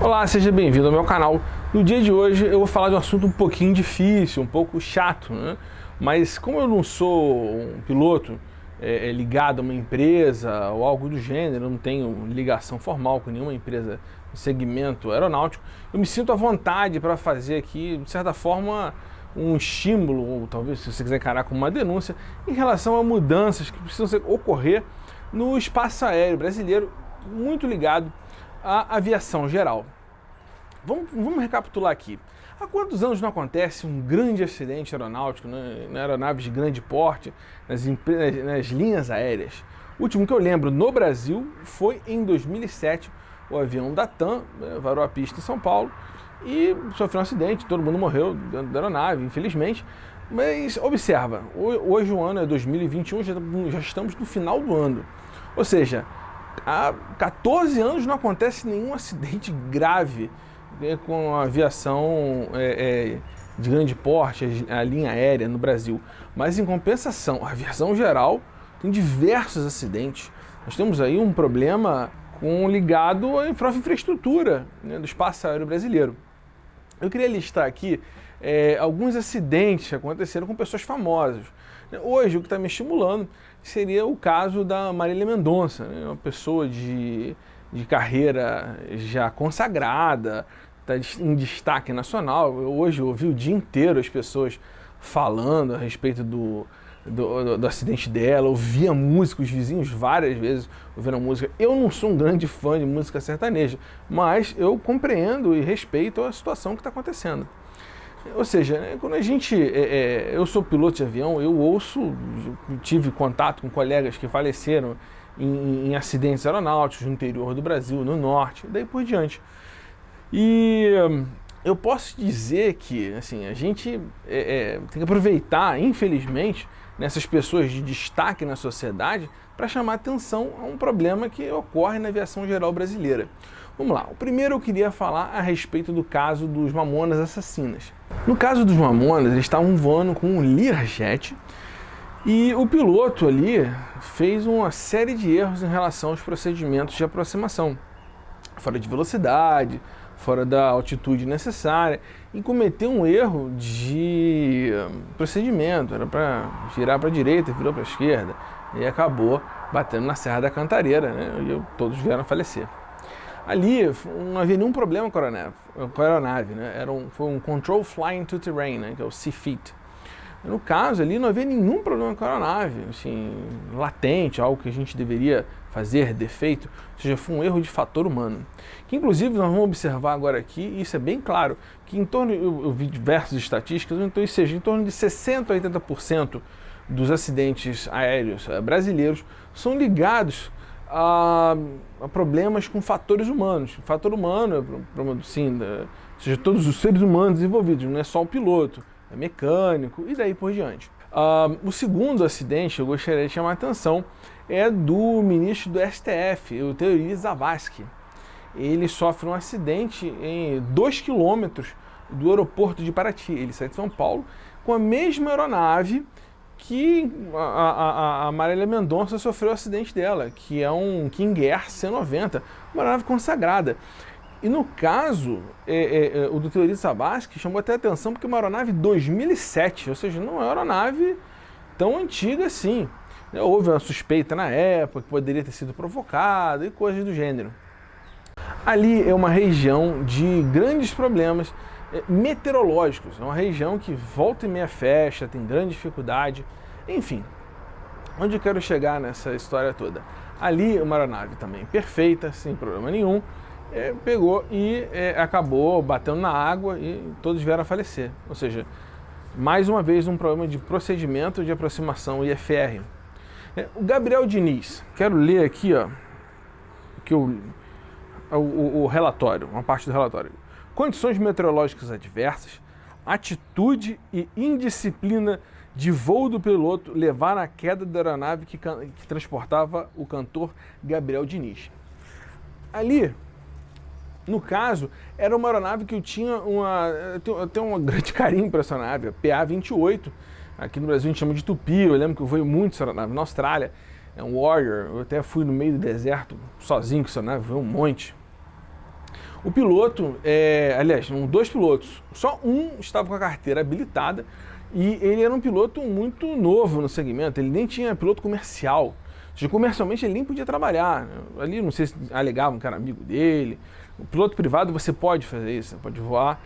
Olá, seja bem-vindo ao meu canal. No dia de hoje eu vou falar de um assunto um pouquinho difícil, um pouco chato, né? Mas como eu não sou um piloto ligado a uma empresa ou algo do gênero, eu não tenho ligação formal com nenhuma empresa do segmento aeronáutico, eu me sinto à vontade para fazer aqui, de certa forma, um estímulo, ou talvez se você quiser encarar como uma denúncia, em relação a mudanças que precisam ocorrer no espaço aéreo brasileiro, muito ligado à aviação geral. Vamos recapitular aqui. Há quantos anos não acontece um grande acidente aeronáutico, né, em aeronaves de grande porte, nas linhas aéreas? O último que eu lembro no Brasil foi em 2007, o avião da TAM varou a pista em São Paulo e sofreu um acidente, todo mundo morreu dentro da aeronave, infelizmente. Mas observa, hoje o ano é 2021, já estamos no final do ano. Ou seja, há 14 anos não acontece nenhum acidente grave com a aviação de grande porte, a linha aérea no Brasil. Mas em compensação, a aviação geral tem diversos acidentes. Nós temos aí um problema ligado à infraestrutura, né, do espaço aéreo brasileiro. Eu queria listar aqui alguns acidentes que aconteceram com pessoas famosas. Hoje o que está me estimulando seria o caso da Marília Mendonça, né, uma pessoa de carreira já consagrada, está em destaque nacional. Hoje eu ouvi o dia inteiro as pessoas falando a respeito do acidente dela, ouvia música, os vizinhos várias vezes ouviram música. Eu não sou um grande fã de música sertaneja, mas eu compreendo e respeito a situação que está acontecendo. Ou seja, né, quando a gente... eu sou piloto de avião, eu tive contato com colegas que faleceram em acidentes aeronáuticos no interior do Brasil, no norte, e daí por diante. E eu posso dizer que assim, a gente tem que aproveitar, infelizmente, nessas pessoas de destaque na sociedade para chamar atenção a um problema que ocorre na aviação geral brasileira. Vamos lá, o primeiro eu queria falar a respeito do caso dos Mamonas Assassinas. No caso dos Mamonas, eles estavam voando com um Learjet e o piloto ali fez uma série de erros em relação aos procedimentos de aproximação. Fora de velocidade, fora da altitude necessária, e cometeu um erro de procedimento. Era para virar para a direita, virou para a esquerda, e acabou batendo na Serra da Cantareira, né, e todos vieram a falecer. Ali não havia nenhum problema com a aeronave, né, foi um Control Flying to Terrain, né, que é o CFIT. No caso ali não havia nenhum problema com a aeronave, assim, latente, algo que a gente deveria fazer, defeito, ou seja, foi um erro de fator humano. Que inclusive nós vamos observar agora aqui, e isso é bem claro, que em torno, eu vi diversas estatísticas, então isso seja, em torno de 60% a 80% dos acidentes aéreos brasileiros são ligados a problemas com fatores humanos. O fator humano sim, ou seja, todos os seres humanos envolvidos, não é só o piloto, é mecânico e daí por diante. O segundo acidente eu gostaria de chamar a atenção é do ministro do STF, o Teori Zavascki. Ele sofre um acidente em 2 quilômetros do aeroporto de Paraty. Ele sai de São Paulo com a mesma aeronave que a Marília Mendonça sofreu o acidente dela, que é um King Air C-90, uma aeronave consagrada. E no caso, o do Teori Zavascki chamou até a atenção porque é uma aeronave 2007, ou seja, não é uma aeronave tão antiga assim. Houve uma suspeita na época que poderia ter sido provocada e coisas do gênero. Ali é uma região de grandes problemas meteorológicos, é uma região que volta e meia fecha, tem grande dificuldade, enfim. Onde eu quero chegar nessa história toda? Ali uma aeronave também perfeita, sem problema nenhum, pegou e acabou batendo na água e todos vieram a falecer. Ou seja, mais uma vez um problema de procedimento de aproximação IFR. O Gabriel Diniz, quero ler aqui o relatório, uma parte do relatório. Condições meteorológicas adversas, atitude e indisciplina de voo do piloto levaram à queda da aeronave que transportava o cantor Gabriel Diniz. Ali, no caso, era uma aeronave que eu tenho um grande carinho para essa nave, a PA-28. Aqui no Brasil a gente chama de Tupi, eu lembro que eu voei muito essa aeronave. Na Austrália, é um Warrior, eu até fui no meio do deserto sozinho com essa nave, voei um monte. O piloto, aliás, dois pilotos, só um estava com a carteira habilitada e ele era um piloto muito novo no segmento, ele nem tinha piloto comercial. Ou seja, comercialmente ele nem podia trabalhar, né? Ali não sei se alegavam que era amigo dele. O piloto privado você pode fazer isso, você pode voar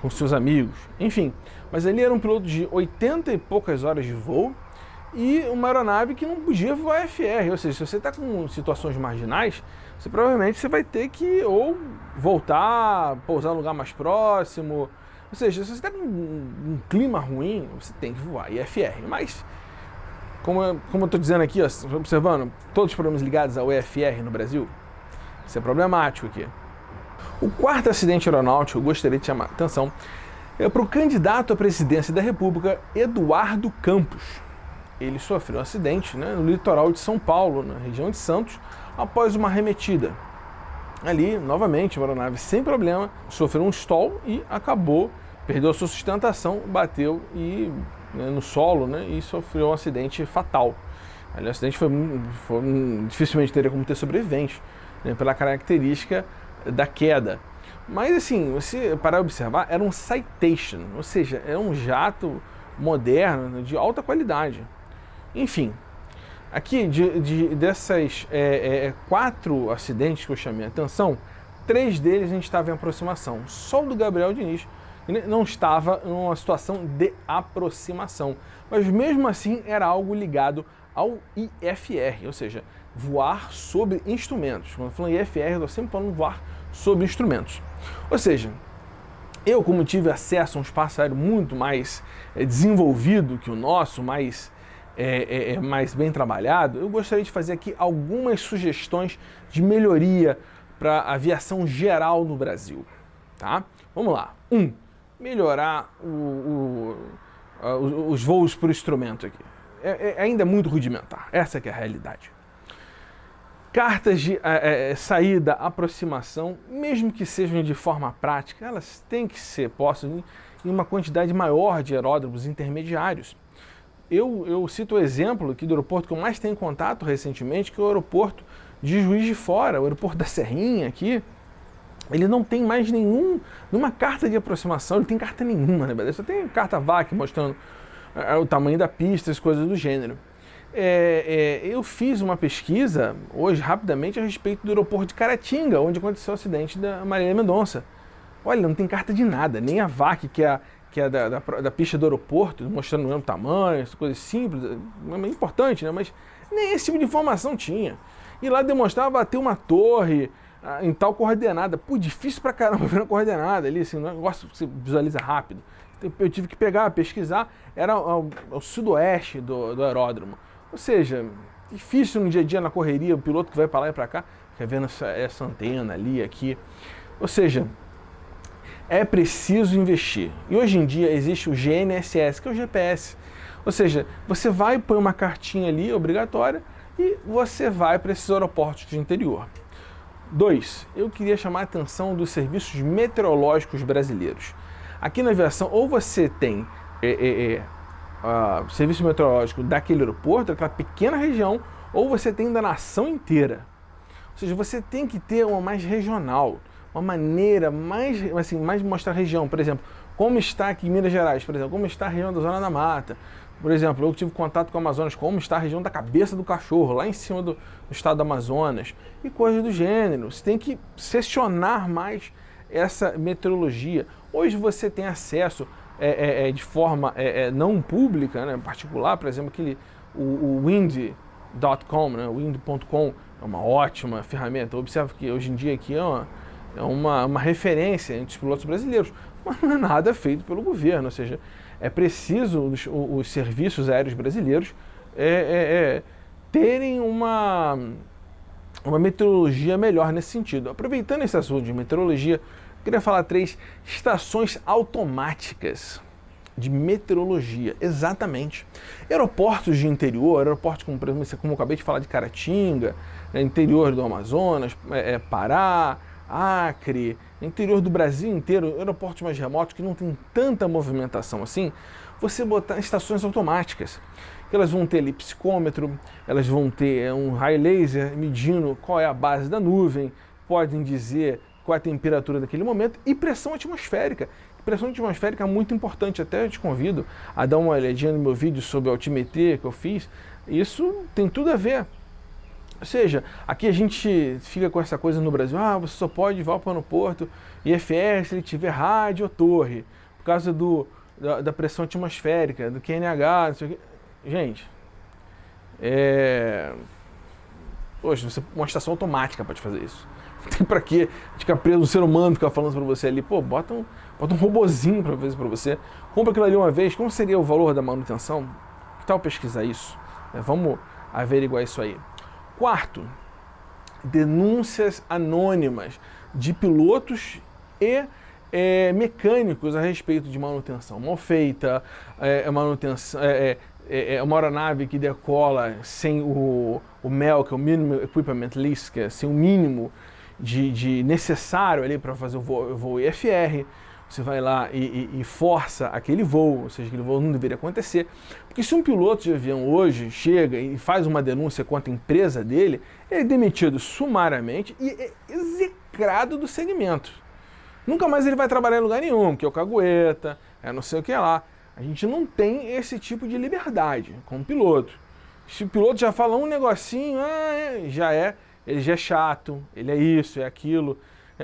com seus amigos, enfim. Mas ele era um piloto de 80 e poucas horas de voo e uma aeronave que não podia voar FR, ou seja, se você está com situações marginais, você provavelmente vai ter que ou voltar, pousar no lugar mais próximo, ou seja, se você está com um clima ruim, você tem que voar IFR, mas como eu estou dizendo aqui, ó, observando todos os problemas ligados ao EFR no Brasil, isso é problemático aqui. O quarto acidente aeronáutico, eu gostaria de chamar a atenção, é para o candidato à presidência da República, Eduardo Campos. Ele sofreu um acidente, né, no litoral de São Paulo, na região de Santos, após uma arremetida. Ali, novamente, uma aeronave sem problema, sofreu um stall e acabou, perdeu a sua sustentação, bateu no solo, né, e sofreu um acidente fatal. Ali, o acidente dificilmente teria como ter sobrevivente, né, pela característica da queda. Mas assim, você parar de observar, era um Citation, ou seja, é um jato moderno de alta qualidade. Enfim, aqui dessas 4 acidentes que eu chamei a atenção, 3 deles a gente estava em aproximação. Só o do Gabriel Diniz não estava em uma situação de aproximação, mas mesmo assim era algo ligado ao IFR, ou seja, voar sobre instrumentos. Quando eu falo IFR, eu estou sempre falando voar sobre instrumentos. Ou seja, eu, como tive acesso a um espaço aéreo muito mais desenvolvido que o nosso, mais bem trabalhado, eu gostaria de fazer aqui algumas sugestões de melhoria para a aviação geral no Brasil. Tá? Vamos lá. 1. Melhorar os voos por instrumento aqui. Ainda é muito rudimentar. Essa que é a realidade. Cartas de saída, aproximação, mesmo que sejam de forma prática, elas têm que ser postas em uma quantidade maior de aeródromos intermediários. Eu cito o exemplo aqui do aeroporto que eu mais tenho contato recentemente, que é o aeroporto de Juiz de Fora, o aeroporto da Serrinha aqui. Ele não tem mais nenhuma carta de aproximação, ele tem carta nenhuma, na verdade. Só tem carta VAC mostrando o tamanho da pista, as coisas do gênero. Eu fiz uma pesquisa hoje, rapidamente, a respeito do aeroporto de Caratinga, onde aconteceu o acidente da Marília Mendonça. Olha, não tem carta de nada, nem a VAC, que é da pista do aeroporto, mostrando o mesmo tamanho, coisas simples, é importante, né? Mas nem esse tipo de informação tinha. E lá demonstrava ter uma torre em tal coordenada. Pô, difícil pra caramba ver uma coordenada ali, assim, um negócio que você visualiza rápido. Eu tive que pesquisar, era ao sudoeste do aeródromo. Ou seja, difícil no dia a dia, na correria, o piloto que vai para lá e para cá, fica vendo essa antena ali, aqui. Ou seja, é preciso investir. E hoje em dia existe o GNSS, que é o GPS. Ou seja, você vai pôr uma cartinha ali, obrigatória, e você vai para esses aeroportos de interior. 2. Eu queria chamar a atenção dos serviços meteorológicos brasileiros. Aqui na aviação, ou você tem serviço meteorológico daquele aeroporto, daquela pequena região, ou você tem da nação inteira. Ou seja, você tem que ter uma mais regional, uma maneira mais mostrar a região. Por exemplo, como está aqui em Minas Gerais, por exemplo, como está a região da Zona da Mata. Por exemplo, eu tive contato com o Amazonas, como está a região da cabeça do cachorro, lá em cima do estado do Amazonas, e coisas do gênero. Você tem que sessionar mais essa meteorologia. Hoje você tem acesso de forma não pública, né, particular, por exemplo, o wind.com, né, wind.com é uma ótima ferramenta. Observe que hoje em dia aqui é uma referência entre os pilotos brasileiros, mas não é nada feito pelo governo, ou seja, é preciso os serviços aéreos brasileiros terem uma meteorologia melhor nesse sentido. Aproveitando esse assunto de meteorologia, eu queria falar 3 estações automáticas de meteorologia, exatamente. Aeroportos de interior, aeroportos como, por exemplo, como eu acabei de falar de Caratinga, né, interior do Amazonas, Pará, Acre, interior do Brasil inteiro, aeroportos mais remotos que não tem tanta movimentação assim, você botar estações automáticas. Elas vão ter lipsicômetro, elas vão ter um raio laser medindo qual é a base da nuvem, podem dizer qual é a temperatura daquele momento, e pressão atmosférica. Pressão atmosférica é muito importante, até eu te convido a dar uma olhadinha no meu vídeo sobre altimetria que eu fiz. Isso tem tudo a ver. Ou seja, aqui a gente fica com essa coisa no Brasil, você só pode voar para no porto IFR se ele tiver rádio ou torre, por causa da pressão atmosférica, do QNH, não sei o que. Gente, poxa, uma estação automática pode fazer isso. Não tem pra quê ficar preso um ser humano ficar falando pra você ali, bota um robozinho pra fazer isso pra você. Compra aquilo ali uma vez, como seria o valor da manutenção? Que tal pesquisar isso? Vamos averiguar isso aí. Quarto, denúncias anônimas de pilotos e mecânicos a respeito de manutenção mal feita, manutenção, uma aeronave que decola sem o MEL, que é o Minimum Equipment List, que é sem o mínimo de necessário ali para fazer o voo IFR. Você vai lá e força aquele voo, ou seja, aquele voo não deveria acontecer. Porque se um piloto de avião hoje chega e faz uma denúncia contra a empresa dele, ele é demitido sumariamente e é execrado do segmento. Nunca mais ele vai trabalhar em lugar nenhum, que é o cagueta, não sei o que lá. A gente não tem esse tipo de liberdade como piloto. Se o piloto já fala um negocinho, ele já é chato, ele é isso, é aquilo.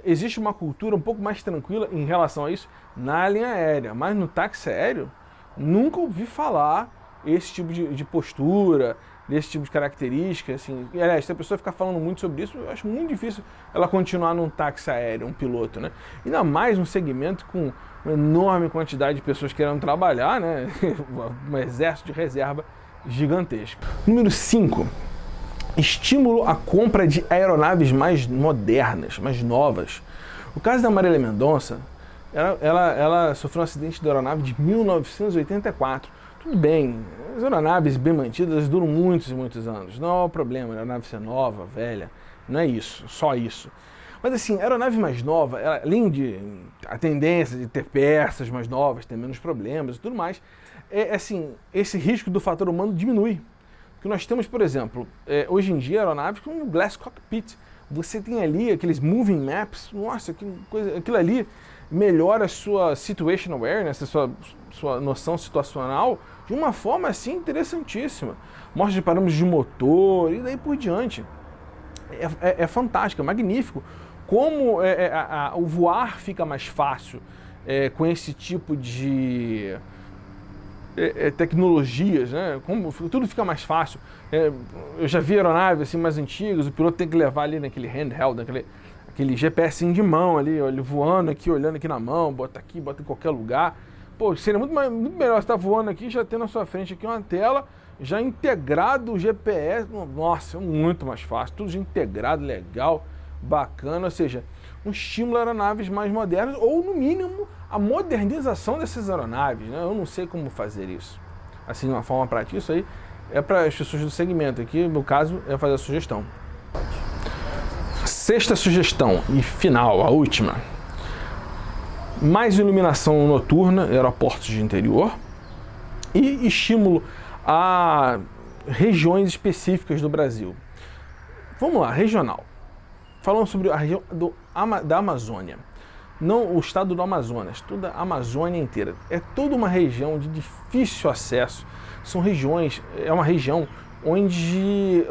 Existe uma cultura um pouco mais tranquila em relação a isso na linha aérea, mas no táxi aéreo nunca ouvi falar esse tipo de postura, desse tipo de característica. Assim. E, aliás, se a pessoa ficar falando muito sobre isso, eu acho muito difícil ela continuar num táxi aéreo, um piloto, né? Ainda mais um segmento com uma enorme quantidade de pessoas querendo trabalhar, né? Um exército de reserva gigantesco. Número 5. Estímulo à compra de aeronaves mais modernas, mais novas. O caso da Marília Mendonça, ela sofreu um acidente de aeronave de 1984. Tudo bem, as aeronaves bem mantidas duram muitos e muitos anos. Não é um problema a aeronave ser nova, velha. Não é isso, só isso. Mas assim, a aeronave mais nova, além de a tendência de ter peças mais novas, ter menos problemas e tudo mais, assim, esse risco do fator humano diminui. Que nós temos, por exemplo, hoje em dia aeronaves com um glass cockpit. Você tem ali aqueles moving maps, nossa, aquilo ali melhora a sua situation awareness, a sua noção situacional de uma forma assim interessantíssima. Mostra parâmetros de motor e daí por diante. É fantástico, é magnífico. Como o voar fica mais fácil com esse tipo de tecnologias, né? Como tudo fica mais fácil. Eu já vi aeronaves assim, mais antigas, o piloto tem que levar ali naquele handheld, aquele GPS de mão ali, ele voando aqui, olhando aqui na mão, bota aqui, bota em qualquer lugar. Pô, seria muito melhor você estar voando aqui, já ter na sua frente aqui uma tela, já integrado o GPS. Nossa, é muito mais fácil, tudo já integrado, legal, bacana, ou seja, um estímulo a aeronaves mais modernas, ou no mínimo a modernização dessas aeronaves, né? Eu não sei como fazer isso. Assim, uma forma prática, isso aí é para as pessoas do segmento. Aqui, no caso, é fazer a sugestão. Sexta sugestão e final, a última. Mais iluminação noturna em aeroportos de interior e estímulo a regiões específicas do Brasil. Vamos lá, regional. Falando sobre a região da Amazônia. Não o estado do Amazonas, toda a Amazônia inteira. É toda uma região de difícil acesso. São regiões, é uma região onde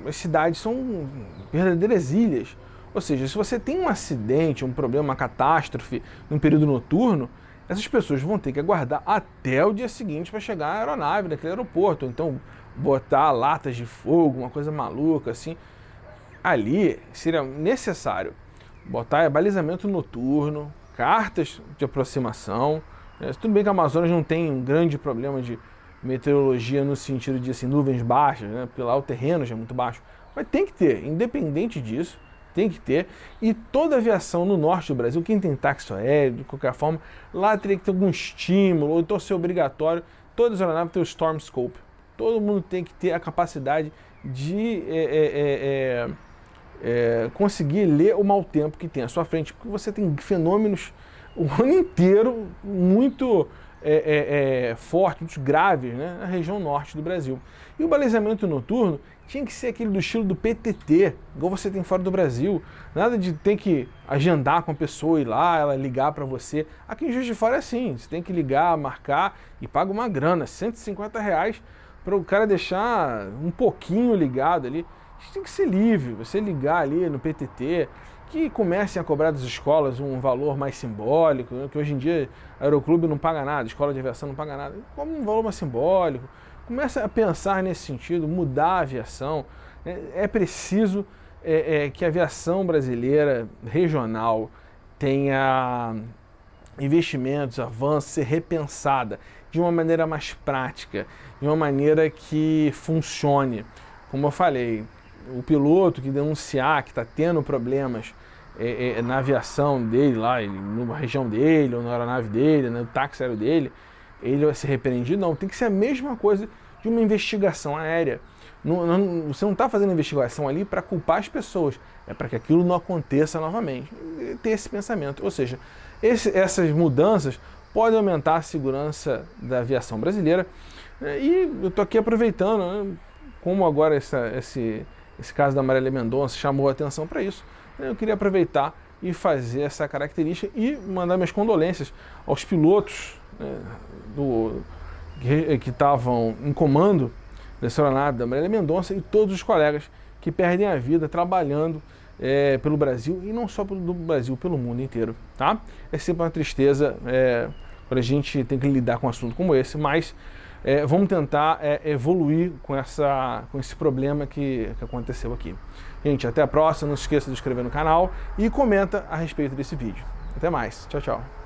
as cidades são verdadeiras ilhas. Ou seja, se você tem um acidente, um problema, uma catástrofe no período noturno, essas pessoas vão ter que aguardar até o dia seguinte para chegar à aeronave daquele aeroporto. Ou então botar latas de fogo, uma coisa maluca assim. Ali seria necessário botar balizamento noturno, cartas de aproximação. Tudo bem que a Amazonas não tem um grande problema de meteorologia no sentido de assim, nuvens baixas, né? Porque lá o terreno já é muito baixo. Mas tem que ter, independente disso, tem que ter. E toda aviação no norte do Brasil, quem tem táxi aéreo, de qualquer forma, lá teria que ter algum estímulo, ou então ser obrigatório. Todas as aeronaves têm o Storm Scope. Todo mundo tem que ter a capacidade de conseguir ler o mau tempo que tem à sua frente, porque você tem fenômenos o ano inteiro muito fortes, muito graves, né, na região norte do Brasil. E o balizamento noturno tinha que ser aquele do estilo do PTT, igual você tem fora do Brasil. Nada de ter que agendar com a pessoa, ir lá, ela ligar para você. Aqui em Juiz de Fora é assim, você tem que ligar, marcar e paga uma grana, R$150, para o cara deixar um pouquinho ligado ali. Isso tem que ser livre, você ligar ali no PTT, que comecem a cobrar das escolas um valor mais simbólico, né? Que hoje em dia aeroclube não paga nada, escola de aviação não paga nada, como um valor mais simbólico. Começa a pensar nesse sentido, mudar a aviação. É preciso que a aviação brasileira regional tenha investimentos, avanços, ser repensada de uma maneira mais prática, de uma maneira que funcione. Como eu falei, o piloto que denunciar que está tendo problemas na aviação dele, lá na região dele, ou na aeronave dele, no táxi aéreo dele, ele vai ser repreendido? Não, tem que ser a mesma coisa de uma investigação aérea. Você não está fazendo investigação ali para culpar as pessoas, é para que aquilo não aconteça novamente. Ter esse pensamento. Ou seja, essas mudanças podem aumentar a segurança da aviação brasileira. E eu estou aqui aproveitando, né, como agora esse caso da Marília Mendonça chamou a atenção para isso, eu queria aproveitar e fazer essa característica e mandar minhas condolências aos pilotos, né, que estavam em comando dessa aeronave da Marília Mendonça e todos os colegas que perdem a vida trabalhando pelo Brasil, e não só pelo Brasil, pelo mundo inteiro, tá? É sempre uma tristeza quando a gente tem que lidar com um assunto como esse, mas vamos tentar evoluir com esse problema que aconteceu aqui. Gente, até a próxima, não se esqueça de se inscrever no canal e comenta a respeito desse vídeo. Até mais, tchau, tchau.